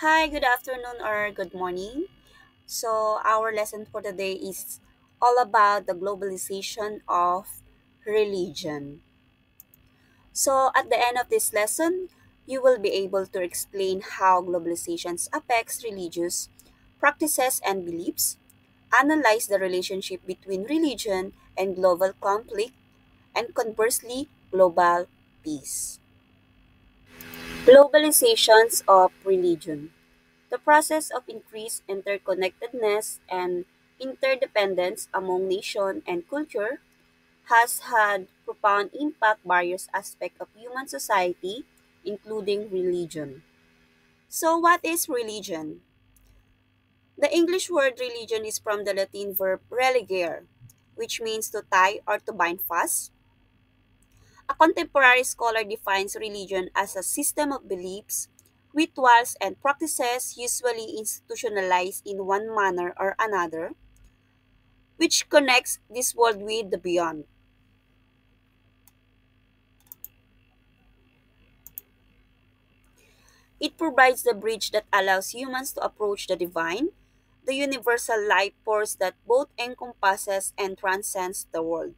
Hi, good afternoon or good morning. So, our lesson for today is all about the globalization of religion. So, at the end of this lesson, you will be able to explain how globalization affects religious practices and beliefs, analyze the relationship between religion and global conflict, and conversely, global peace. Globalizations of religion. The process of increased interconnectedness and interdependence among nation and culture has had profound impact various aspects of human society, including religion. So what is religion? The English word religion is from the Latin verb religare, which means to tie or to bind fast. A contemporary scholar defines religion as a system of beliefs, rituals, and practices usually institutionalized in one manner or another, which connects this world with the beyond. It provides the bridge that allows humans to approach the divine, the universal life force that both encompasses and transcends the world.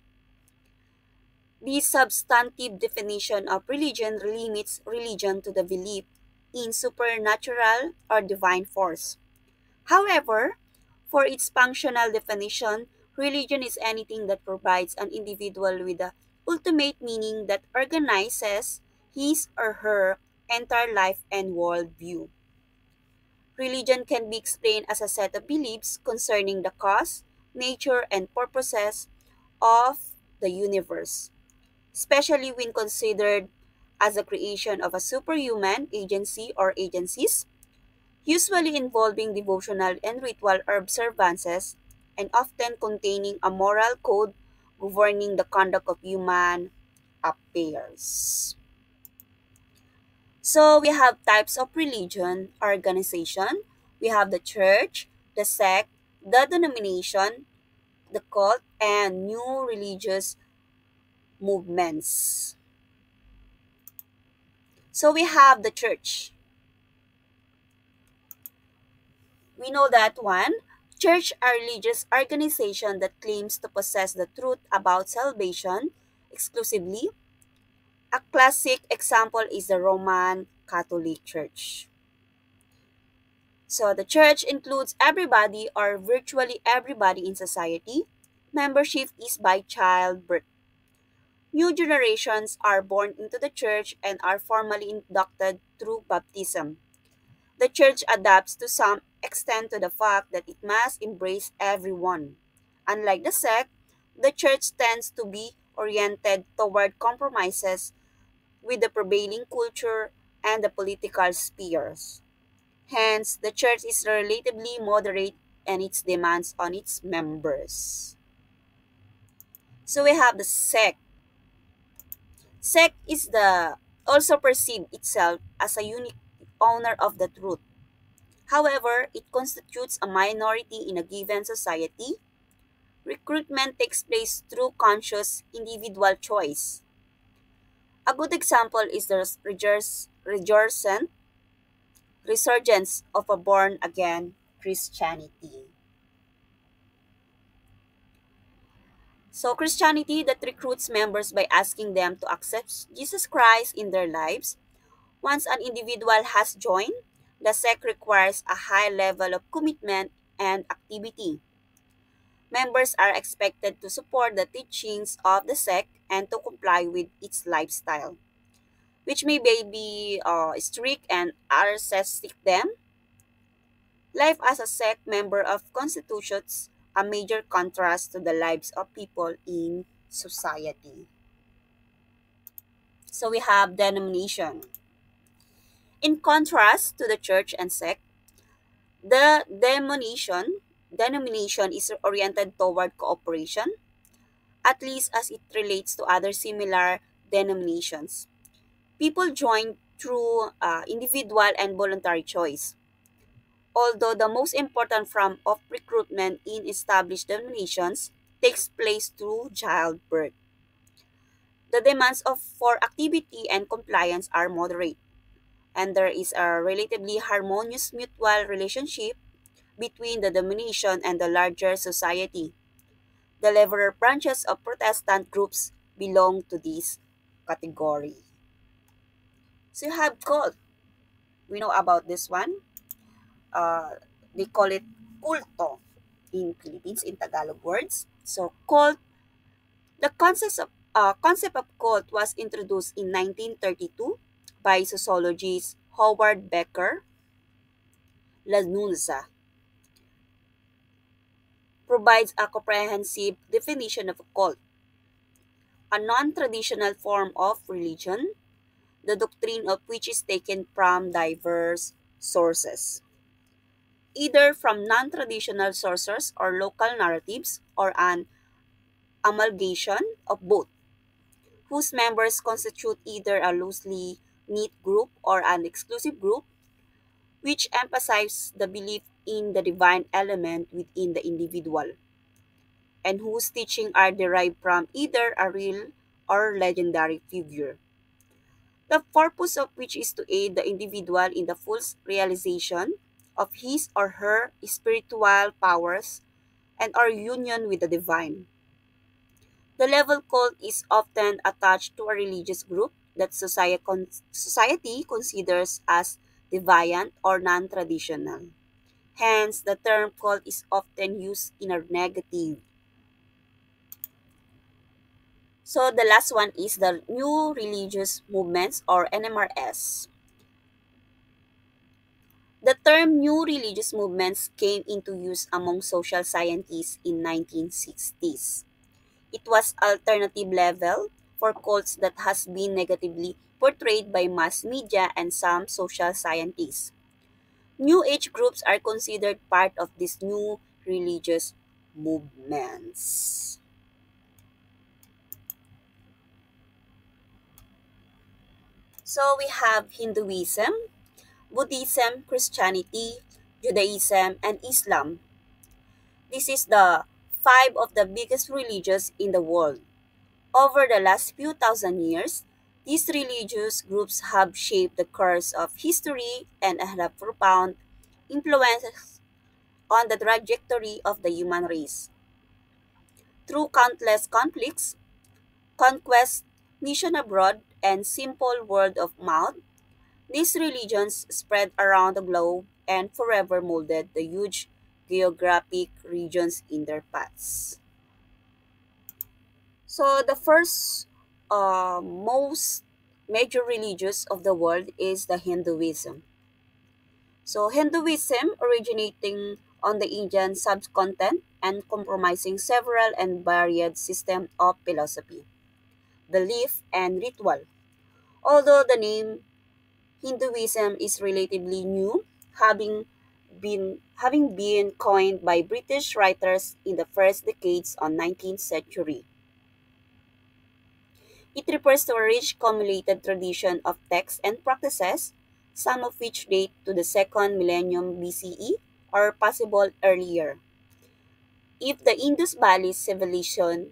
This substantive definition of religion limits religion to the belief in supernatural or divine force. However, for its functional definition, religion is anything that provides an individual with the ultimate meaning that organizes his or her entire life and worldview. Religion can be explained as a set of beliefs concerning the cause, nature, and purposes of the universe, especially when considered as a creation of a superhuman agency or agencies, usually involving devotional and ritual observances, and often containing a moral code governing the conduct of human affairs. So we have types of religion organization. We have the church, the sect, the denomination, the cult, and new religious movements. So we have the church. We know that one, church are religious organization that claims to possess the truth about salvation exclusively. A classic example is the Roman Catholic Church. So the church includes everybody or virtually everybody in society. Membership is by childbirth. New generations are born into the church and are formally inducted through baptism. The church adapts to some extent to the fact that it must embrace everyone. Unlike the sect, the church tends to be oriented toward compromises with the prevailing culture and the political spheres. Hence, the church is relatively moderate in its demands on its members. So we have the sect. Sect is the also perceived itself as a unique owner of the truth. However, it constitutes a minority in a given society. Recruitment takes place through conscious individual choice. A good example is the resurgence of a born again Christianity. So, Christianity that recruits members by asking them to accept Jesus Christ in their lives. Once an individual has joined, the sect requires a high level of commitment and activity. Members are expected to support the teachings of the sect and to comply with its lifestyle, which may be strict and ascetic them. Life as a sect member of constitutes a major contrast to the lives of people in society. So we have denomination. In contrast to the church and sect, the denomination is oriented toward cooperation, at least as it relates to other similar denominations. People join through individual and voluntary choice. Although the most important form of recruitment in established denominations takes place through childbirth. The demands for activity and compliance are moderate. and there is a relatively harmonious mutual relationship between the domination and the larger society. The liberal branches of Protestant groups belong to this category. So you have cult. We know about this one. Uh, they call it culto in Philippines in Tagalog words. So cult, the concept of cult was introduced in 1932 by sociologist Howard Becker Lanunza, provides a comprehensive definition of a cult, a non-traditional form of religion, the doctrine of which is taken from diverse sources, either from non-traditional sources or local narratives, or an amalgamation of both, whose members constitute either a loosely knit group or an exclusive group, which emphasize the belief in the divine element within the individual, and whose teachings are derived from either a real or legendary figure, the purpose of which is to aid the individual in the full realization of his or her spiritual powers and our union with the divine. The level cult is often attached to a religious group that society considers as deviant or non-traditional. Hence, the term cult is often used in a negative. So the last one is the New Religious Movements or NMRS. The term new religious movements came into use among social scientists in 1960s. It was alternative level for cults that has been negatively portrayed by mass media and some social scientists. New Age groups are considered part of these new religious movements. So we have Hinduism, Buddhism, Christianity, Judaism, and Islam. This is the five of the biggest religions in the world. Over the last few thousand years, these religious groups have shaped the course of history and have profound influences on the trajectory of the human race. Through countless conflicts, conquest, mission abroad, and simple word of mouth, these religions spread around the globe and forever molded the huge geographic regions in their paths. So the first most major religious of the world is the Hinduism. So Hinduism originating on the Indian subcontinent and comprising several and varied systems of philosophy, belief, and ritual. Although the name Hinduism is relatively new, having been coined by British writers in the first decades of 19th century. It refers to a rich cumulated tradition of texts and practices, some of which date to the second millennium BCE or possible earlier. If the Indus Valley Civilization,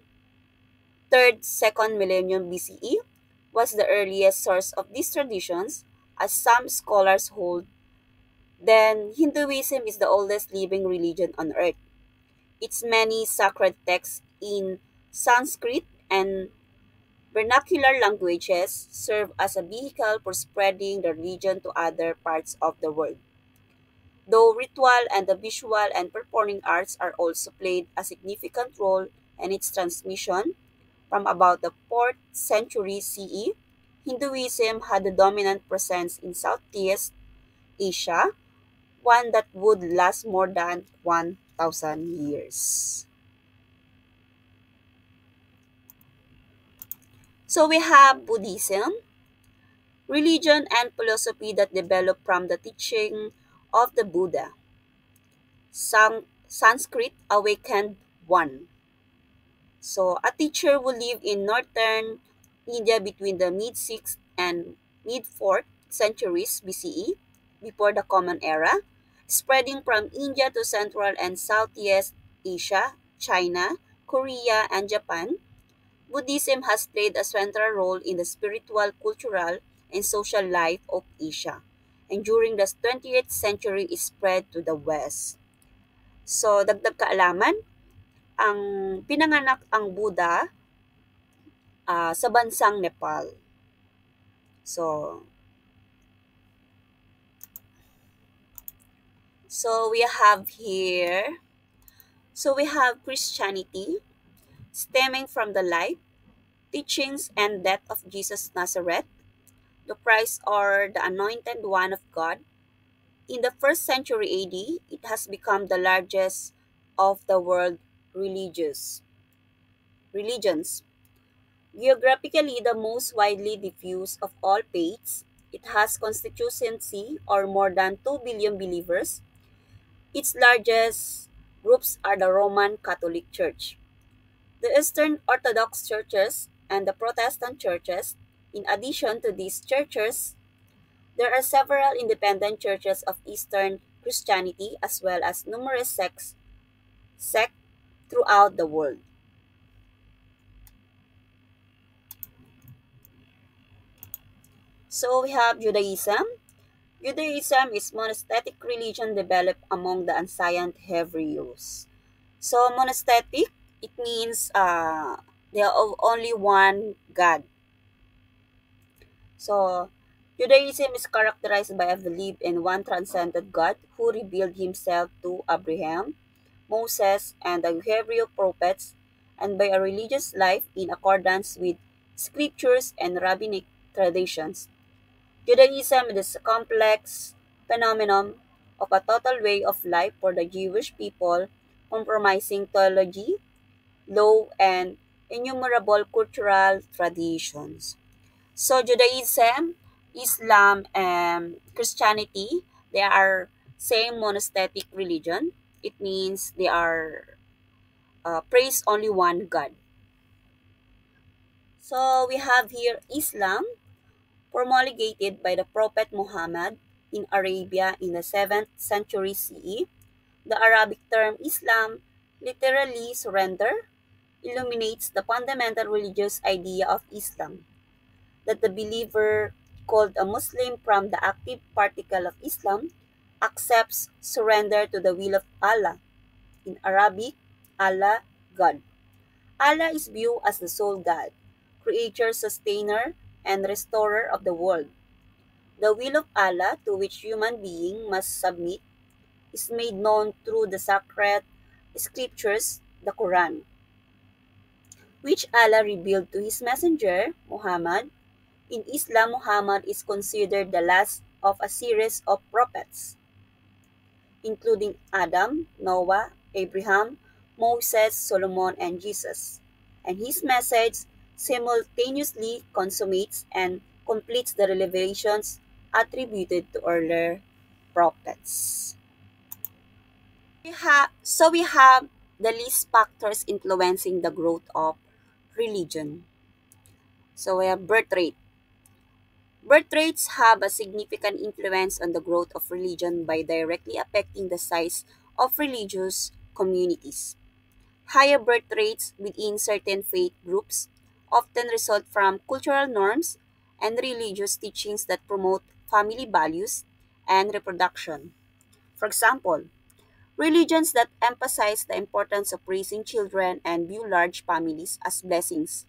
third second millennium BCE, was the earliest source of these traditions, as some scholars hold, then Hinduism is the oldest living religion on earth. Its many sacred texts in Sanskrit and vernacular languages serve as a vehicle for spreading the religion to other parts of the world, though ritual and the visual and performing arts are also played a significant role in its transmission. From about the 4th century CE, Hinduism had a dominant presence in Southeast Asia, one that would last more than 1,000 years. So we have Buddhism, religion and philosophy that developed from the teaching of the Buddha. Sanskrit awakened one. So a teacher who lived in northern India between the mid-6th and mid-4th centuries BCE, before the Common Era, spreading from India to Central and Southeast Asia, China, Korea, and Japan. Buddhism has played a central role in the spiritual, cultural, and social life of Asia, and during the 20th century is spread to the west. So, dagdag kaalaman, ang pinanganak ang Buddha sa bansang Nepal. So, so we have here, so we have Christianity stemming from the life, teachings, and death of Jesus Nazareth, the Christ or the Anointed One of God. In the first century AD, it has become the largest of the world religious religions. Geographically the most widely diffused of all faiths, it has constituency or more than 2 billion believers. Its largest groups are the Roman Catholic Church, the Eastern Orthodox churches, and the Protestant churches. In addition to these churches, there are several independent churches of Eastern Christianity as well as numerous sects throughout the world. So we have Judaism. Judaism is monastic religion developed among the ancient Hebrews. So monastic, it means they are of only one God. So Judaism is characterized by a belief in one transcendent God who revealed himself to Abraham, Moses, and the Hebrew prophets, and by a religious life in accordance with scriptures and rabbinic traditions. Judaism is a complex phenomenon of a total way of life for the Jewish people, compromising theology, law, and innumerable cultural traditions. So Judaism, Islam, and Christianity, they are same monastic religion. It means they are praise only one God. So we have here Islam, promulgated by the Prophet Muhammad in Arabia in the 7th century CE. The Arabic term Islam, literally surrender, illuminates the fundamental religious idea of Islam, that the believer, called a Muslim from the active particle of Islam, accepts surrender to the will of Allah. In Arabic, Allah, God. Allah is viewed as the sole God, creator, sustainer, and restorer of the world. The will of Allah to which human being must submit is made known through the sacred scriptures, the Quran, which Allah revealed to his messenger, Muhammad. In Islam, Muhammad is considered the last of a series of prophets, including Adam, Noah, Abraham, Moses, Solomon, and Jesus. And his message simultaneously consummates and completes the revelations attributed to earlier prophets. We have the list factors influencing the growth of religion. So we have birth rate. Birth rates have a significant influence on the growth of religion by directly affecting the size of religious communities. Higher birth rates within certain faith groups often result from cultural norms and religious teachings that promote family values and reproduction. For example, religions that emphasize the importance of raising children and view large families as blessings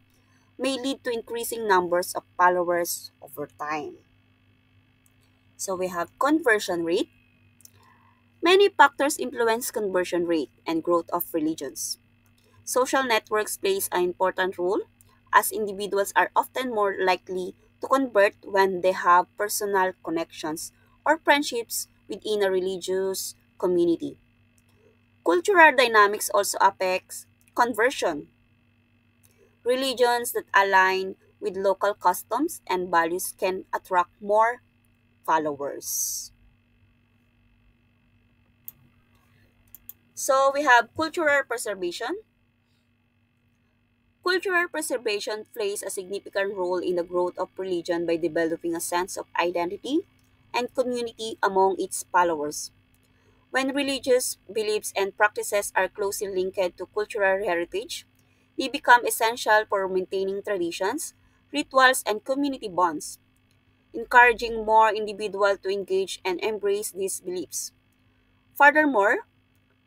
may lead to increasing numbers of followers over time. So we have conversion rate. Many factors influence conversion rate and growth of religions. Social networks plays an important role as individuals are often more likely to convert when they have personal connections or friendships within a religious community. Cultural dynamics also affects conversion. Religions that align with local customs and values can attract more followers. So we have cultural preservation. Cultural preservation plays a significant role in the growth of religion by developing a sense of identity and community among its followers. When religious beliefs and practices are closely linked to cultural heritage, they become essential for maintaining traditions, rituals, and community bonds. encouraging more individuals to engage and embrace these beliefs. Furthermore,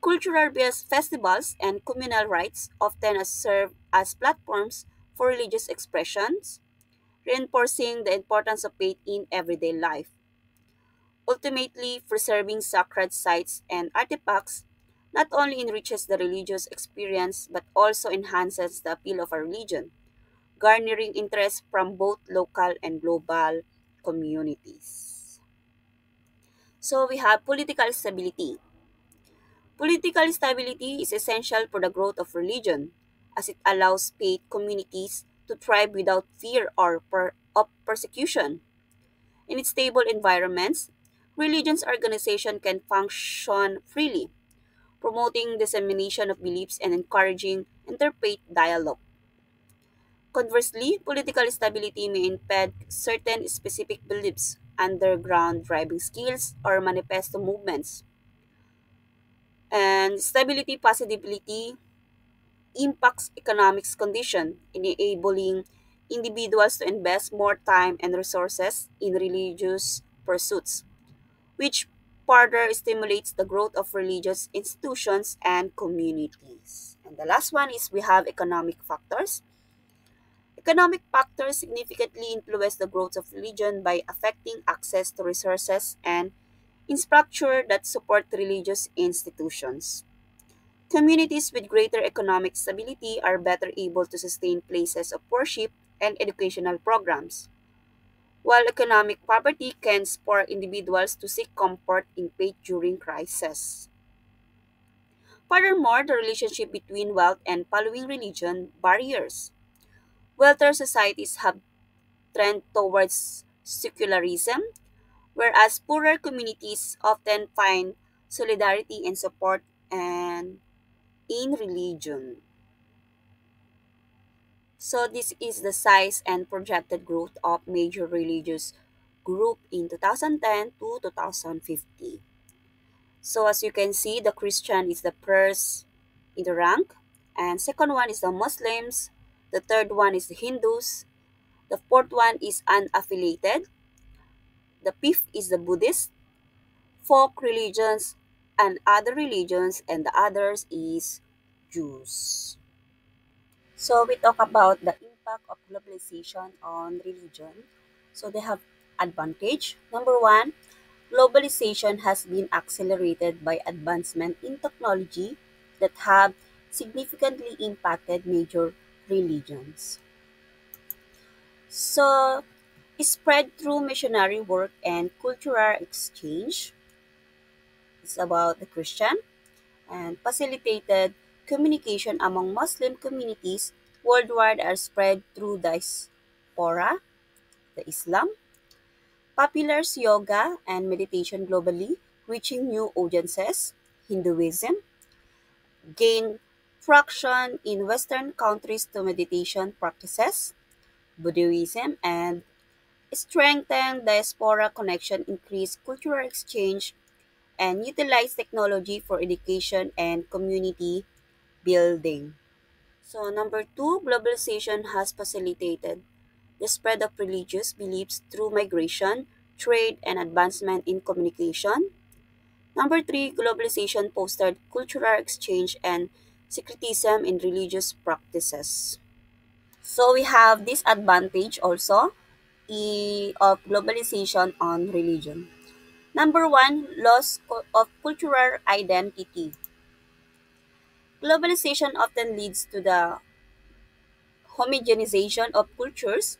cultural-based festivals and communal rites often serve as platforms for religious expressions, reinforcing the importance of faith in everyday life. Ultimately, preserving sacred sites and artifacts not only enriches the religious experience but also enhances the appeal of a religion, garnering interest from both local and global communities. So we have political stability. Political stability is essential for the growth of religion, as it allows faith communities to thrive without fear of persecution. In stable environments, religions organization can function freely, promoting dissemination of beliefs and encouraging interfaith dialogue. Conversely, political stability may impede certain specific beliefs, underground driving skills, or manifesto movements. And stability positivity impacts economics condition, enabling individuals to invest more time and resources in religious pursuits, which further stimulates the growth of religious institutions and communities. And the last one is we have economic factors. Economic factors significantly influence the growth of religion by affecting access to resources and infrastructure that support religious institutions. Communities with greater economic stability are better able to sustain places of worship and educational programs, while economic poverty can spur individuals to seek comfort in faith during crisis. Furthermore, the relationship between wealth and following religion barriers. Wealthier societies have trend towards secularism, whereas poorer communities often find solidarity and support and in religion. So this is the size and projected growth of major religious group in 2010 to 2050. So as you can see, the Christian is the first in the rank, and second one is the Muslims, the third one is the Hindus, the fourth one is unaffiliated, the fifth is the Buddhist, folk religions, and other religions, and the others is Jews. So we talk about the impact of globalization on religion. So they have advantage. Number one, globalization has been accelerated by advancement in technology that have significantly impacted major religions. So spread through missionary work and cultural exchange. It's about the Christian and facilitated communication among Muslim communities worldwide are spread through diaspora, the Islam, populars yoga and meditation globally, reaching new audiences, Hinduism, gain traction in Western countries to meditation practices, Buddhism, and strengthen diaspora connection, increase cultural exchange, and utilize technology for education and community building. So, number two, globalization has facilitated the spread of religious beliefs through migration, trade, and advancement in communication. Number three, globalization fostered cultural exchange and syncretism in religious practices. So, we have this advantage also of globalization on religion. Number one, of cultural identity. Globalization often leads to the homogenization of cultures,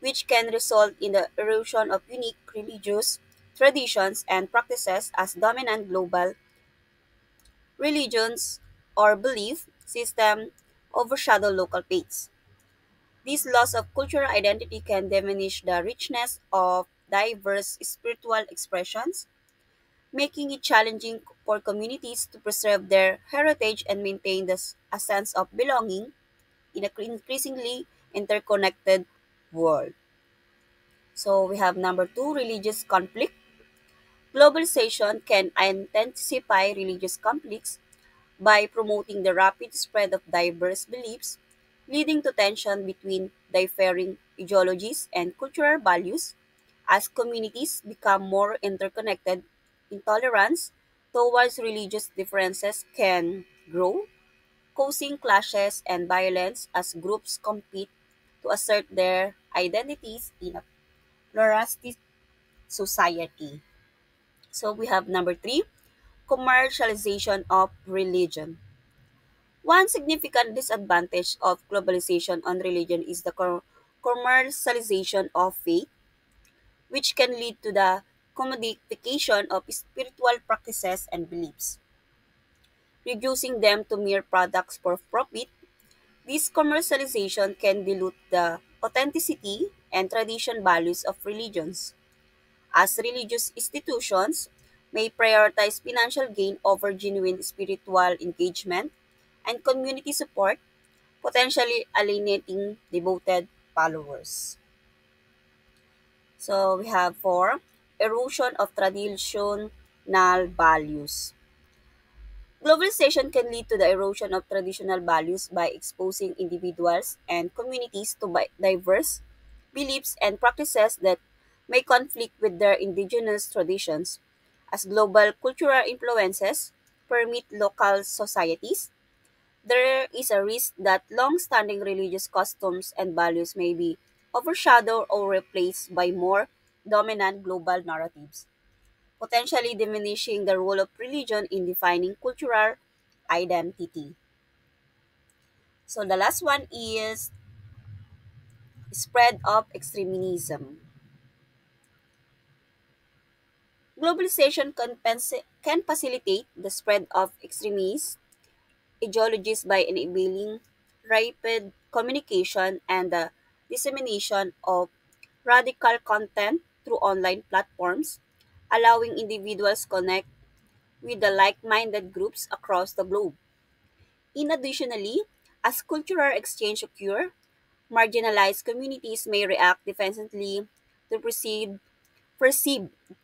which can result in the erosion of unique religious traditions and practices as dominant global religions or belief system overshadow local faiths. This loss of cultural identity can diminish the richness of diverse spiritual expressions, making it challenging for communities to preserve their heritage and maintain a sense of belonging in an increasingly interconnected world. So we have number two, religious conflict. Globalization can intensify religious conflicts by promoting the rapid spread of diverse beliefs, leading to tension between differing ideologies and cultural values. As communities become more interconnected, intolerance towards religious differences can grow, causing clashes and violence as groups compete to assert their identities in a pluralistic society. So we have number three, commercialization of religion. One significant disadvantage of globalization on religion is the commercialization of faith, which can lead to the commodification of spiritual practices and beliefs, reducing them to mere products for profit. This commercialization can dilute the authenticity and tradition values of religions, as religious institutions may prioritize financial gain over genuine spiritual engagement and community support, potentially alienating devoted followers. So we have four, erosion of traditional values. Globalization can lead to the erosion of traditional values by exposing individuals and communities to diverse beliefs and practices that may conflict with their indigenous traditions. As global cultural influences permeate local societies, there is a risk that long-standing religious customs and values may be overshadowed or replaced by more dominant global narratives, potentially diminishing the role of religion in defining cultural identity. So the last one is spread of extremism. Globalization can facilitate the spread of extremist ideologies by enabling rapid communication and the dissemination of radical content through online platforms, allowing individuals connect with the like-minded groups across the globe. Additionally, as cultural exchange occur, marginalized communities may react defensively to perceived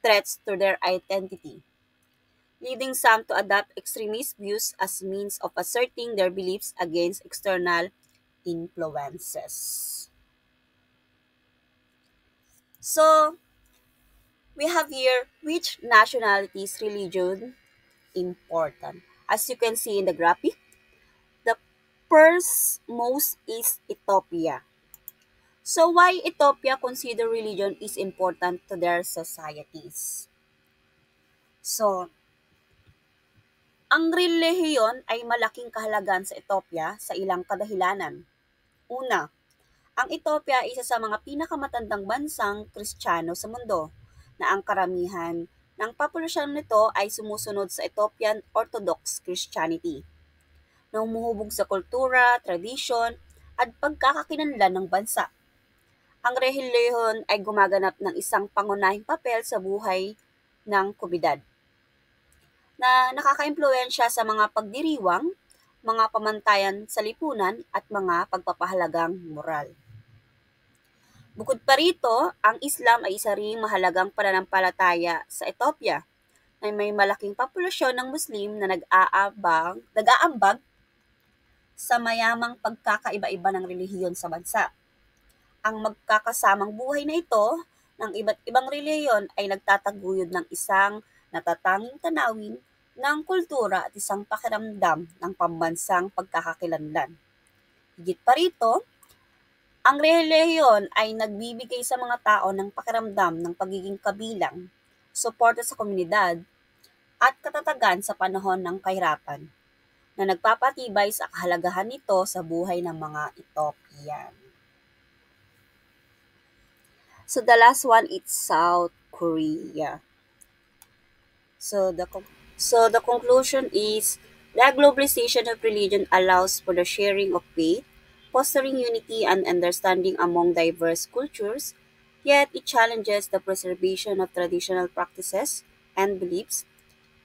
threats to their identity, leading some to adopt extremist views as means of asserting their beliefs against external influences. So, we have here which nationalities religion important. As you can see in the graphic, the first most is Ethiopia. So why Ethiopia consider religion is important to their societies? So, ang relihiyon ay malaking kahalagan sa Ethiopia sa ilang kadahilanan. Una, ang Ethiopia ay isa sa mga pinakamatandang bansang Kristiyano sa mundo, na ang karamihan ng populasyon nito ay sumusunod sa Ethiopian Orthodox Christianity, na humuhubog sa kultura, tradisyon, at pagkakakilanlan ng bansa. Ang relihiyon ay gumaganap ng isang pangunahing papel sa buhay ng komunidad, na nakakaimpluwensya sa mga pagdiriwang, mga pamantayan sa lipunan at mga pagpapahalagang moral. Bukod pa rito, ang Islam ay isa ring mahalagang pananampalataya sa Ethiopia, na may malaking populasyon ng Muslim na nag-aambag sa mayamang pagkakaiba-iba ng relihiyon sa bansa. Ang magkakasamang buhay na ito ng iba't ibang relihiyon ay nagtataguyod ng isang natatanging tanawin ng kultura at isang pakiramdam ng pambansang pagkakakilanlan. Higit pa rito, ang relihiyon ay nagbibigay sa mga tao ng pakiramdam ng pagiging kabilang, suporta sa komunidad, at katatagan sa panahon ng kahirapan, na nagpapatibay sa kahalagahan nito sa buhay ng mga Ethiopian. So the last one is South Korea. So the conclusion is that globalization of religion allows for the sharing of faith, fostering unity and understanding among diverse cultures, yet it challenges the preservation of traditional practices and beliefs,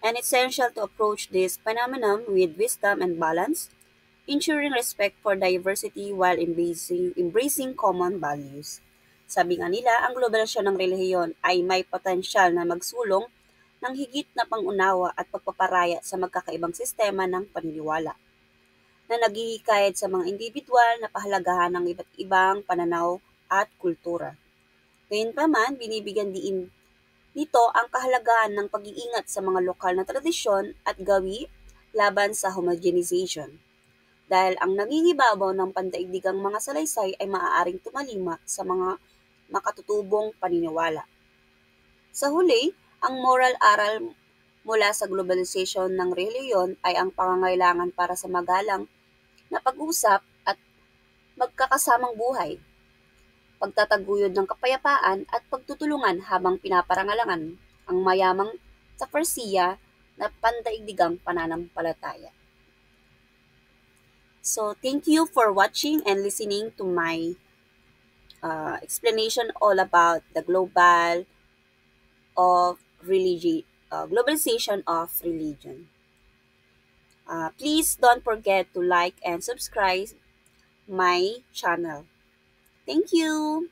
and it's essential to approach this phenomenon with wisdom and balance, ensuring respect for diversity while embracing common values. Sabi nga nila, ang globalisasyon ng relihiyon ay may potensyal na magsulong ng higit na pangunawa at pagpaparaya sa magkakaibang sistema ng paniniwala, na naghihikayat sa mga individual na pahalagahan ng iba't ibang pananaw at kultura. Gayunpaman, binibigyan din nito ang kahalagahan ng pag-iingat sa mga lokal na tradisyon at gawi laban sa homogenization, dahil ang nangingibabaw ng pandaigdigang mga salaysay ay maaaring tumalima sa mga makatutubong paniniwala. Sa huli, ang moral aral mula sa globalisasyon ng relihiyon ay ang pangangailangan para sa magalang na pag-usap at magkakasamang buhay, pagtataguyod ng kapayapaan at pagtutulungan habang pinaparangalangan ang mayamang taparsiya na pandaigdigang pananampalataya. So, thank you for watching and listening to my explanation all about the of religion, globalization of religion. Please don't forget to like and subscribe my channel. Thank you.